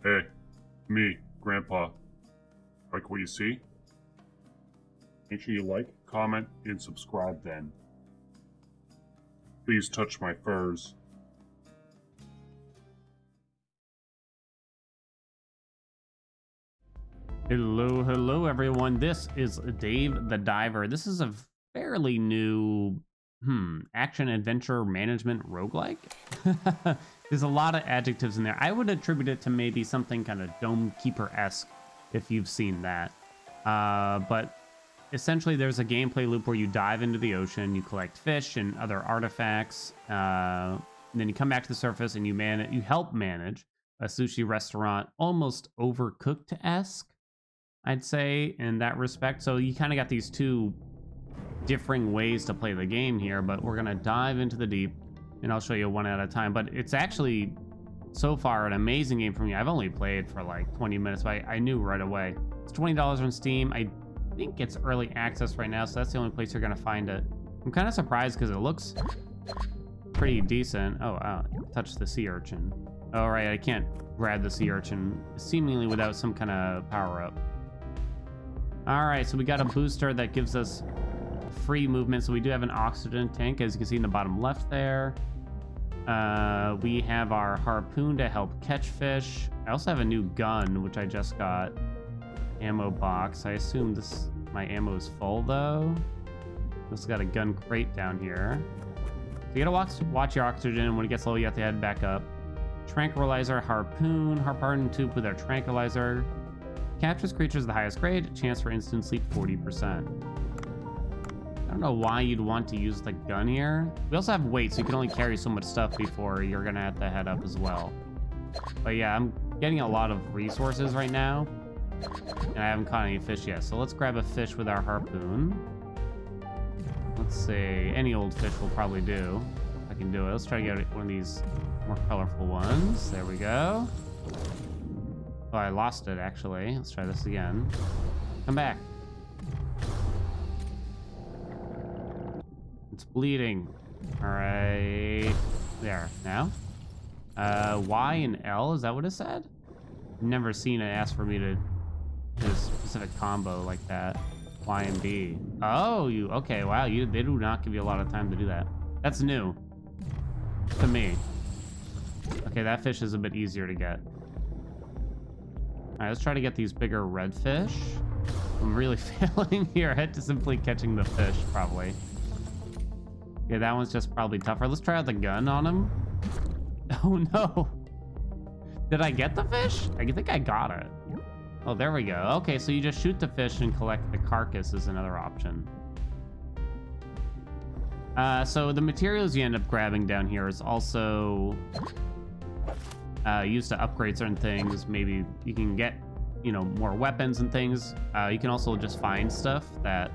Hey, me, Grandpa. Like what you see? Make sure you like, comment, and subscribe then. Please touch my furs. Hello everyone. This is Dave the Diver. This is a fairly new action adventure management roguelike. There's a lot of adjectives in there. I would attribute it to maybe something kind of Dome Keeper-esque if you've seen that. But essentially there's a gameplay loop where you dive into the ocean, you collect fish and other artifacts, and then you come back to the surface and you help manage a sushi restaurant, almost Overcooked-esque, I'd say, in that respect. So you kind of got these two differing ways to play the game here, but we're gonna dive into the deep and I'll show you one at a time. But it's actually so far an amazing game for me. I've only played for like 20 minutes, but I knew right away. It's $20 on Steam. I think it's early access right now, so that's the only place you're gonna find it. I'm kind of surprised because it looks pretty decent. Oh wow, touch the sea urchin. All right, I can't grab the sea urchin seemingly without some kind of power up. All right, so we got a booster that gives us free movement. So we do have an oxygen tank, as you can see in the bottom left there. We have our harpoon to help catch fish. I also have a new gun, which I just got. Ammo box. I assume my ammo is full though. Also got a gun crate down here. So you gotta watch your oxygen. When it gets low, you have to head back up. Tranquilizer, harpoon tube with our tranquilizer. Captures creatures of the highest grade, chance for instant sleep 40%. I don't know why you'd want to use the gun here. We also have weight, so you can only carry so much stuff before you're gonna have to head up as well. But yeah, I'm getting a lot of resources right now, and I haven't caught any fish yet. So let's grab a fish with our harpoon. Let's see, any old fish will probably do. I can do it. Let's try to get one of these more colorful ones. There we go. Oh, I lost it, actually. Let's try this again. Come back. It's bleeding. All right. There. Now? Y and L, is that what it said? Never seen it ask for me to do a specific combo like that. Y and B. Oh, okay, wow. They do not give you a lot of time to do that. That's new. To me. Okay, that fish is a bit easier to get. All right, let's try to get these bigger redfish. I'm really failing here. I had to simply catching the fish, probably. Yeah, that one's just probably tougher. Let's try out the gun on him. Oh no. Did I get the fish? I think I got it. Oh, there we go. Okay, so you just shoot the fish and collect the carcass is another option. So the materials you end up grabbing down here is also used to upgrade certain things. Maybe you can get, more weapons and things. You can also just find stuff that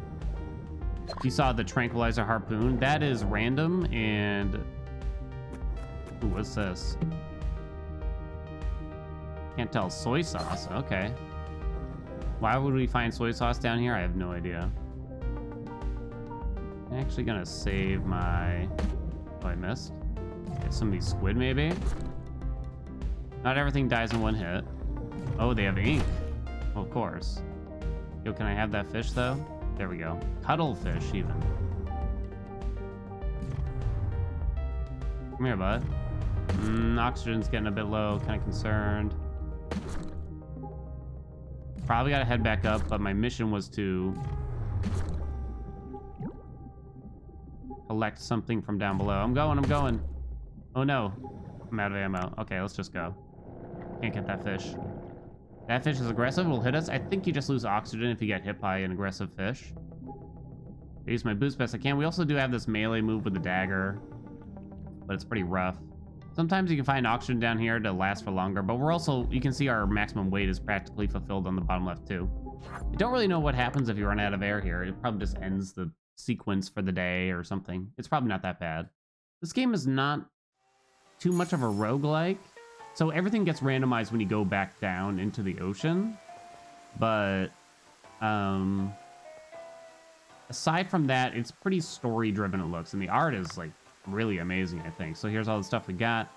you saw. The tranquilizer harpoon, that is random. And ooh, what's this? Can't tell. Soy sauce. Okay, why would we find soy sauce down here? I have no idea. I'm actually gonna save my... Oh, I missed. Get some of these squid maybe. Not everything dies in one hit. Oh, they have ink. Well, of course. Yo, can I have that fish, though? There we go. Cuttlefish, even. Come here, bud. Oxygen's getting a bit low. Kind of concerned. Probably gotta head back up, but my mission was to collect something from down below. I'm going. Oh, no. I'm out of ammo. Okay, let's just go. Can't get that fish. That fish is aggressive, will hit us. I think you just lose oxygen if you get hit by an aggressive fish. I use my boost best I can. We also do have this melee move with the dagger, but it's pretty rough. Sometimes you can find oxygen down here to last for longer, but you can see our maximum weight is practically fulfilled on the bottom left too. I don't really know what happens if you run out of air here. It probably just ends the sequence for the day or something. It's probably not that bad. This game is not too much of a roguelike. So everything gets randomized when you go back down into the ocean. But aside from that, it's pretty story driven, it looks. And the art is like really amazing, I think. So here's all the stuff we got.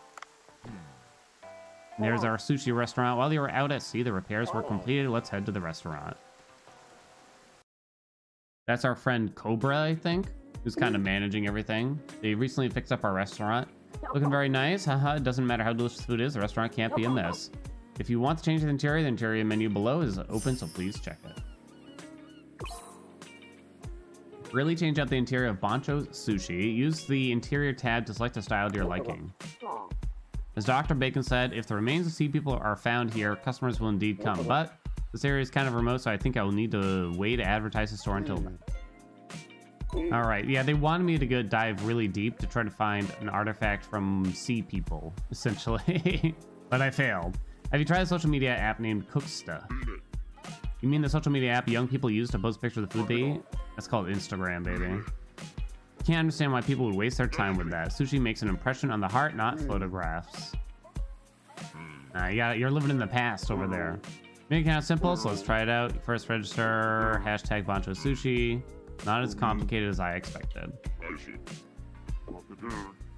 There's our sushi restaurant. While they were out at sea, the repairs were completed. Let's head to the restaurant. That's our friend Cobra, I think, who's kind of managing everything. They recently fixed up our restaurant. Looking very nice. Haha, it doesn't matter how delicious food is. The restaurant can't be a mess. If you want to change the interior menu below is open, so please check it. Really change out the interior of Bancho Sushi. Use the interior tab to select a style to your liking. As Dr. Bacon said, if the remains of sea people are found here, customers will indeed come. But this area is kind of remote, so I think I will need to wait to advertise the store until then. All right, yeah, they wanted me to go dive really deep to try to find an artifact from sea people, essentially. But I failed. Have you tried a social media app named Cooksta? You mean the social media app young people use to post pictures of the food they eat? That's called Instagram, baby. Can't understand why people would waste their time with that. Sushi makes an impression on the heart, not photographs. You're living in the past over there. Make it kind of simple, so let's try it out. First register, hashtag Bancho Sushi. Not as complicated as I expected.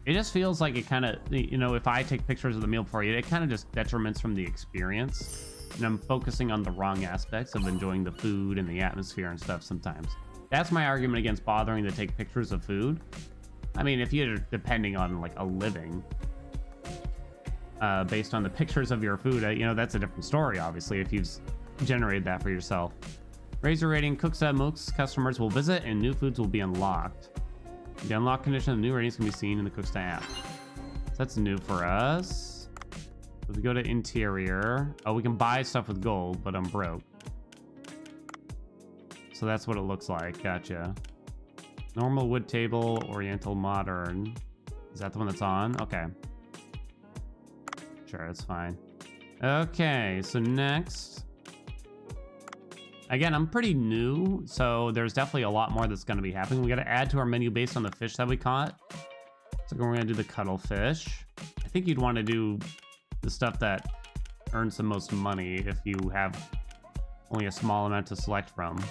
It just feels like it kind of, you know, if I take pictures of the meal before you eat, it kind of just detriments from the experience. And I'm focusing on the wrong aspects of enjoying the food and the atmosphere and stuff sometimes. That's my argument against bothering to take pictures of food. I mean, if you're depending on like a living based on the pictures of your food, you know, that's a different story, obviously, if you've generated that for yourself. Raise your rating. Cooksta most customers will visit and new foods will be unlocked. The unlocked condition of new ratings can be seen in the Cooksta app. So that's new for us. So if we go to interior, oh, we can buy stuff with gold, but I'm broke. So that's what it looks like. Gotcha. Normal wood table, Oriental modern. Is that the one that's on? Okay. Sure, that's fine. Okay, so next. Again, I'm pretty new, so there's definitely a lot more that's going to be happening. We got to add to our menu based on the fish that we caught. So we're going to do the cuttlefish. I think you'd want to do the stuff that earns the most money if you have only a small amount to select from.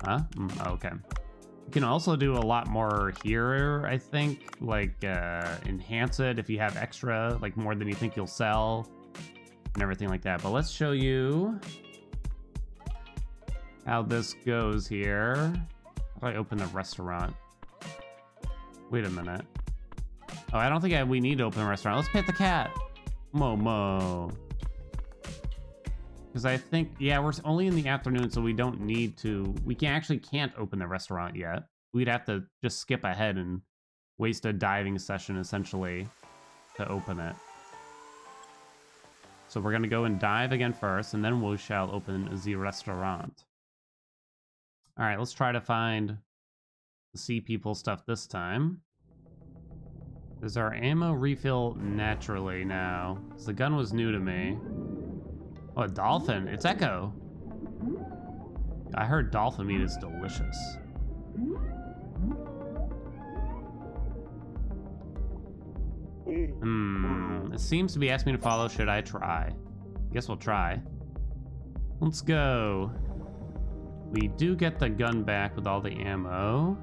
Okay. You can also do a lot more here, I think, like enhance it if you have extra, like more than you think you'll sell and everything like that. But let's show you how this goes here. How do I open the restaurant? Wait a minute. Oh, I don't think we need to open the restaurant. Let's pet the cat. Momo. Because I think, yeah, we're only in the afternoon, so we don't need to. We can't open the restaurant yet. We'd have to just skip ahead and waste a diving session, essentially, to open it. So we're going to go and dive again first, and then we shall open the restaurant. All right, let's try to find the sea people stuff this time. There's our ammo refill naturally now. The gun was new to me. Oh, a dolphin. It's Echo. I heard dolphin meat is delicious. It seems to be asking me to follow. Should I try? Guess we'll try. Let's go. We do get the gun back with all the ammo.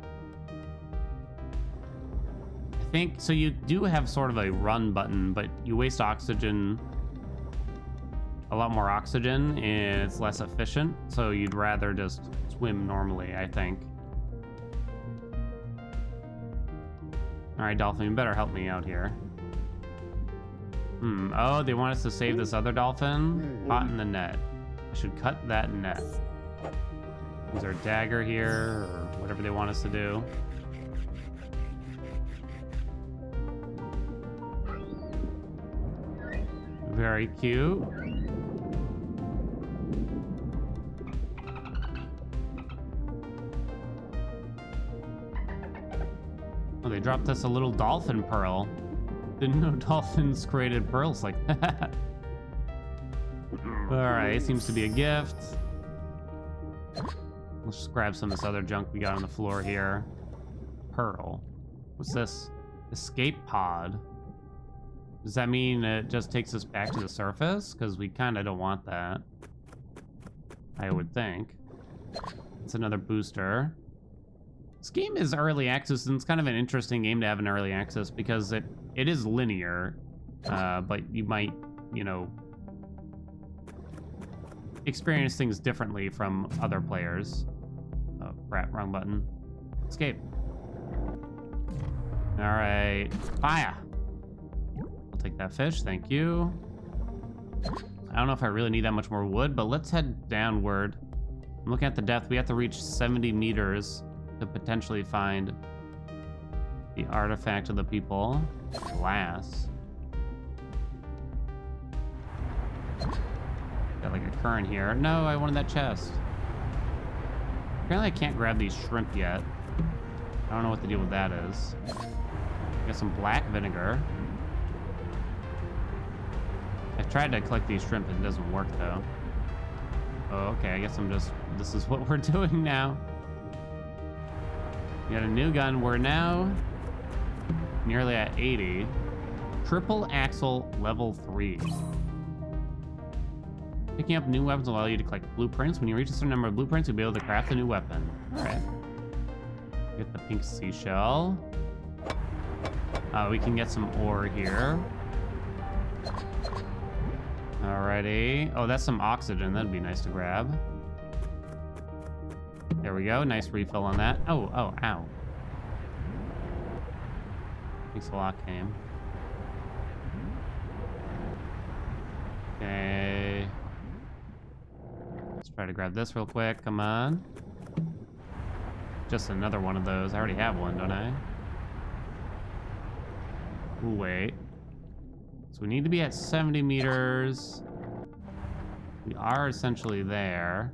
I think, so you do have sort of a run button, but you waste oxygen, a lot more oxygen, and it's less efficient. So you'd rather just swim normally, I think. All right, dolphin, you better help me out here. Oh, they want us to save this other dolphin? Caught in the net. I should cut that net. Use our dagger here, or whatever they want us to do. Very cute. Oh, they dropped us a little dolphin pearl. Didn't know dolphins created pearls like that. Alright, seems to be a gift. Let's just grab some of this other junk we got on the floor here. Pearl. What's this? Escape pod. Does that mean it just takes us back to the surface? Because we kind of don't want that. I would think. It's another booster. This game is early access, and it's kind of an interesting game to have in early access because it is linear. but you might, you know, experience things differently from other players. Oh, crap, wrong button. Escape. All right, fire. I'll take that fish, thank you. I don't know if I really need that much more wood, but let's head downward. I'm looking at the depth. We have to reach 70 meters to potentially find the artifact of the people. Glass. Got like a current here. No, I wanted that chest. Apparently I can't grab these shrimp yet. I don't know what the deal with that is. Got some black vinegar. I've tried to collect these shrimp and it doesn't work though. Oh, okay, I guess I'm just, this is what we're doing now. We got a new gun. We're now nearly at 80. Triple axle level 3. Picking up new weapons will allow you to collect blueprints. When you reach a certain number of blueprints, you'll be able to craft a new weapon. All right. Get the pink seashell. We can get some ore here. Alrighty. Oh, that's some oxygen. That'd be nice to grab. There we go. Nice refill on that. Oh, ow. Thanks a lot, Cam. Okay. Let's try to grab this real quick. Come on. Just another one of those. I already have one, don't I? Ooh, wait. So we need to be at 70 meters. We are essentially there.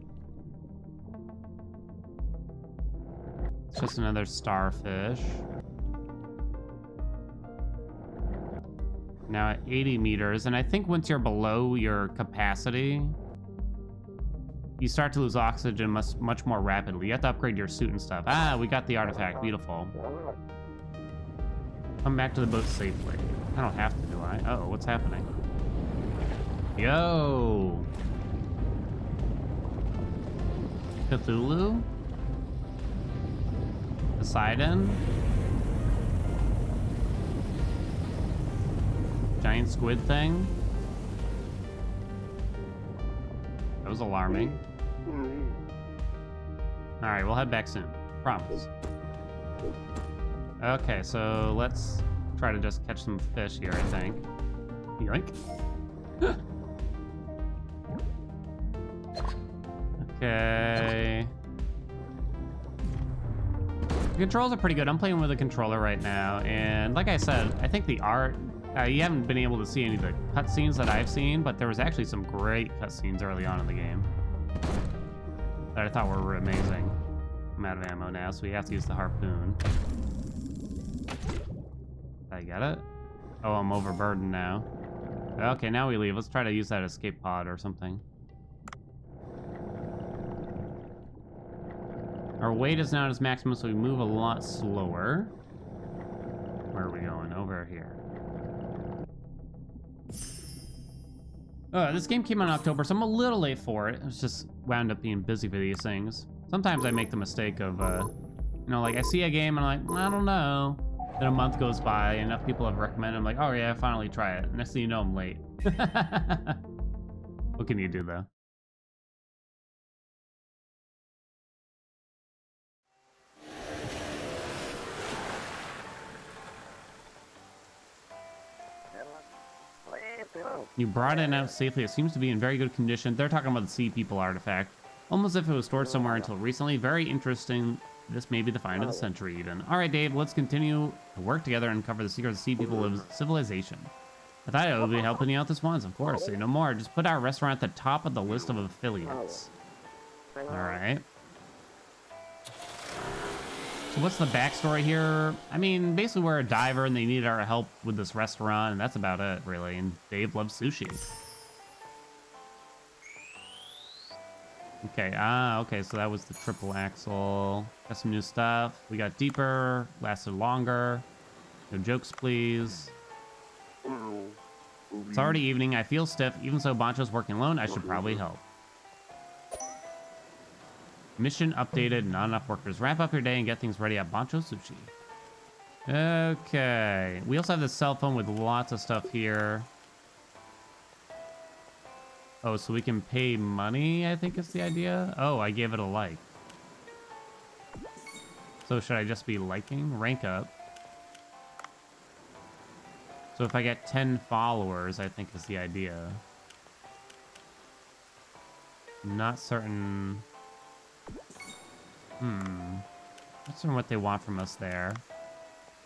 It's just another starfish. Now at 80 meters, and I think once you're below your capacity, you start to lose oxygen much more rapidly. You have to upgrade your suit and stuff. Ah, we got the artifact. Beautiful. Come back to the boat safely. I don't have to, do I? Uh-oh, what's happening? Yo! Cthulhu? Poseidon? Giant squid thing? That was alarming. Alright, we'll head back soon. Promise. Okay, so let's try to just catch some fish here, I think. Yoink. Okay. The controls are pretty good. I'm playing with a controller right now, and like I said, I think the art, you haven't been able to see any of the cutscenes that I've seen, but there was actually some great cutscenes early on in the game that I thought were amazing. I'm out of ammo now, so we have to use the harpoon. Did I get it? Oh, I'm overburdened now. Okay, now we leave. Let's try to use that escape pod or something. Our weight is now at its maximum, so we move a lot slower. Where are we going? Over here. This game came out in October, so I'm a little late for it. It's just wound up being busy for these things. Sometimes I make the mistake of, you know, like I see a game and I'm like, I don't know. Then a month goes by, enough people have recommended. I'm like, oh yeah, finally try it. Next thing you know, I'm late. What can you do though? You brought it out safely. It seems to be in very good condition. They're talking about the Sea People artifact. Almost as if it was stored somewhere until recently. Very interesting. This may be the find of the century, even. All right, Dave, let's continue to work together and uncover the secrets of Sea People civilization. I thought I would be helping you out this once, of course. Say no more. Just put our restaurant at the top of the list of affiliates. All right. So what's the backstory here? I mean, basically we're a diver and they needed our help with this restaurant, and that's about it, really. And Dave loves sushi. Okay, okay, so that was the triple axle. Got some new stuff. We got deeper, lasted longer. No jokes, please. It's already evening. I feel stiff. Even so, Bancho's working alone. I should probably help. Mission updated. Not enough workers. Wrap up your day and get things ready at Bancho Sushi. Okay. We also have this cell phone with lots of stuff here. Oh, so we can pay money, I think is the idea. Oh, I gave it a like. So should I just be liking? Rank up. So if I get 10 followers, I think is the idea. Not certain. Not certain what they want from us there.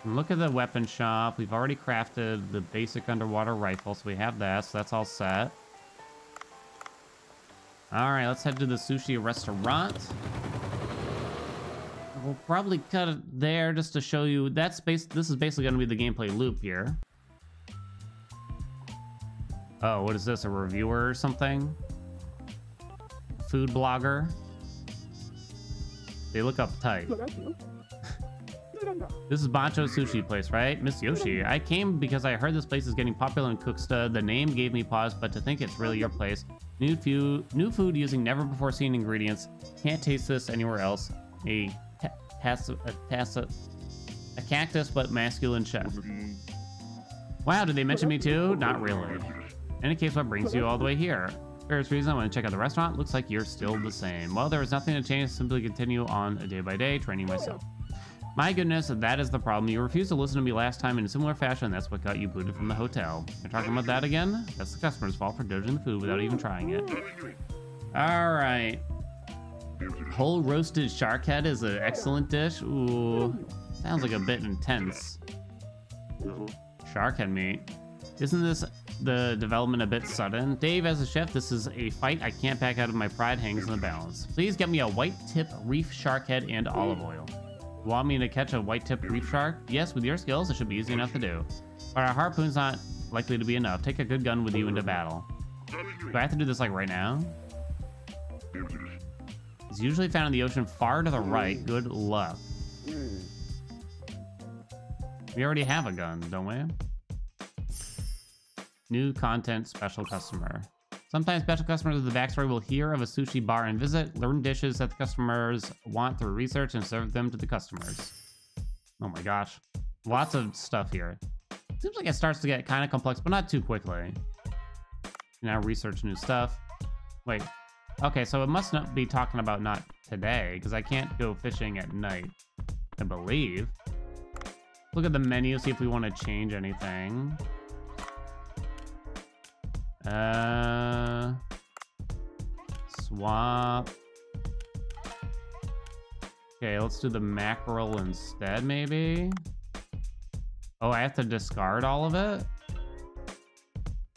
And look at the weapon shop. We've already crafted the basic underwater rifle, so we have that. So that's all set. All right, let's head to the sushi restaurant. We'll probably cut it there just to show you. This is basically going to be the gameplay loop here. Oh, what is this? A reviewer or something? Food blogger? They look uptight. This is Bancho's sushi place, right? Miss Yoshi. I came because I heard this place is getting popular in Cooksta. The name gave me pause, but to think it's really your place. New food using never before seen ingredients. Can't taste this anywhere else. A cactus but masculine chef. Wow, did they mention me too? Not really. In any case, what brings you all the way here? First reason I want to check out the restaurant. Looks like you're still the same. Well, there was nothing to change. Simply continue on a day by day training myself. My goodness, that is the problem. You refused to listen to me last time in a similar fashion. That's what got you booted from the hotel. You're talking about that again? That's the customer's fault for judging the food without even trying it. All right. Whole roasted shark head is an excellent dish. Ooh, sounds like a bit intense. Shark head meat. Isn't this the development a bit sudden? Dave, as a chef, this is a fight I can't back out of. My pride hangs in the balance. Please get me a white tip reef shark head and olive oil. Want me to catch a white tip reef shark? Yes, with your skills, it should be easy enough to do. But our harpoon's not likely to be enough. Take a good gun with you into battle. Do I have to do this like right now? It's usually found in the ocean far to the right. Good luck. We already have a gun, don't we? New content, special customer. Sometimes special customers with the backstory will hear of a sushi bar and visit, learn dishes that the customers want through research, and serve them to the customers. Oh my gosh. Lots of stuff here. Seems like it starts to get kind of complex, but not too quickly. Now research new stuff. Wait. Okay, so it must not be talking about not today, because I can't go fishing at night, I believe. Look at the menu, see if we want to change anything. Swap. Okay, let's do the mackerel instead, maybe. Oh, I have to discard all of it?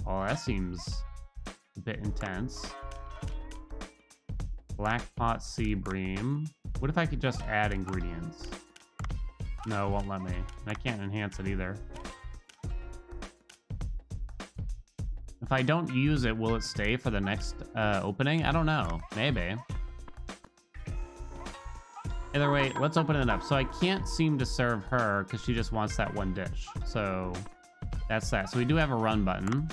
Oh, that seems a bit intense. Black pot sea bream. What if I could just add ingredients? No, it won't let me. I can't enhance it either. If I don't use it, will it stay for the next opening? I don't know. Maybe. Either way, let's open it up. So I can't seem to serve her because she just wants that one dish. So that's that. So we do have a run button.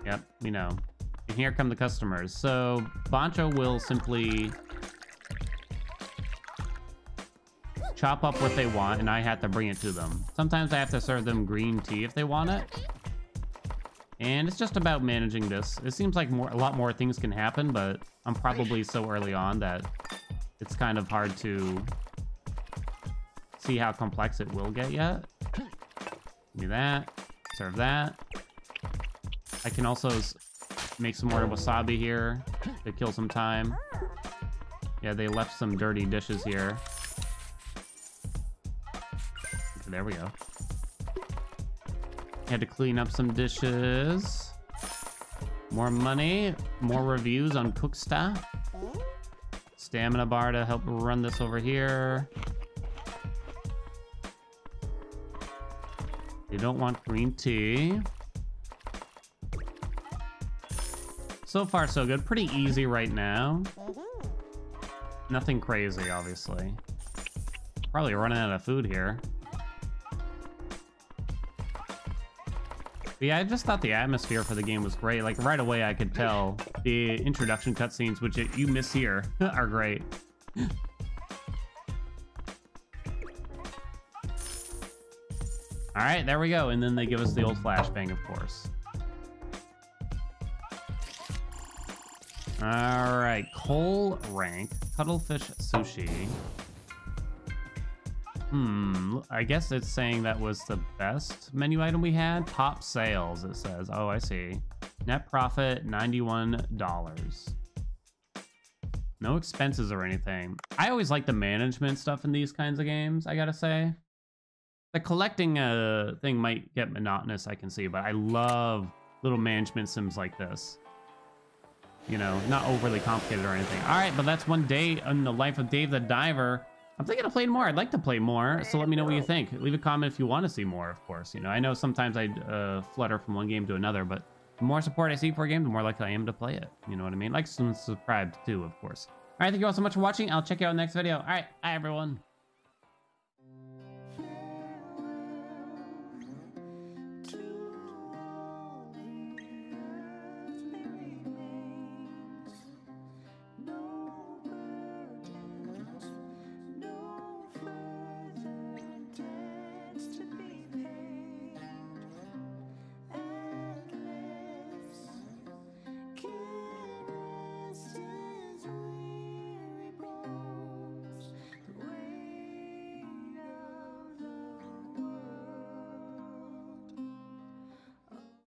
Yep, we know. And here come the customers. So Bancho will simply chop up what they want, and I have to bring it to them. Sometimes I have to serve them green tea if they want it. And it's just about managing this. It seems like a lot more things can happen, but I'm probably so early on that it's kind of hard to see how complex it will get yet. Do that, serve that. I can also make some more wasabi here to kill some time. Yeah, they left some dirty dishes here. Okay, there we go. Had to clean up some dishes. More money. More reviews on Cooksta. Stamina bar to help run this over here. They don't want green tea. So far, so good. Pretty easy right now. Nothing crazy, obviously. Probably running out of food here. But yeah, I just thought the atmosphere for the game was great. Like, right away I could tell the introduction cutscenes, which you miss here, are great. All right, there we go. And then they give us the old flashbang, of course. All right, coal rank, cuttlefish sushi. I guess it's saying that was the best menu item we had. Top sales, it says. Oh, I see. Net profit, $91. No expenses or anything. I always like the management stuff in these kinds of games, I gotta say. The collecting thing might get monotonous, I can see, but I love little management sims like this. You know, not overly complicated or anything. All right, but that's one day in the life of Dave the Diver. I'm thinking of playing more. I'd like to play more, so let me know what you think. Leave a comment if you want to see more, of course. You know, I know sometimes I flutter from one game to another, but the more support I see for a game, the more likely I am to play it. You know what I mean? Like and subscribe too, of course. All right, thank you all so much for watching. I'll check you out in the next video. All right, bye everyone.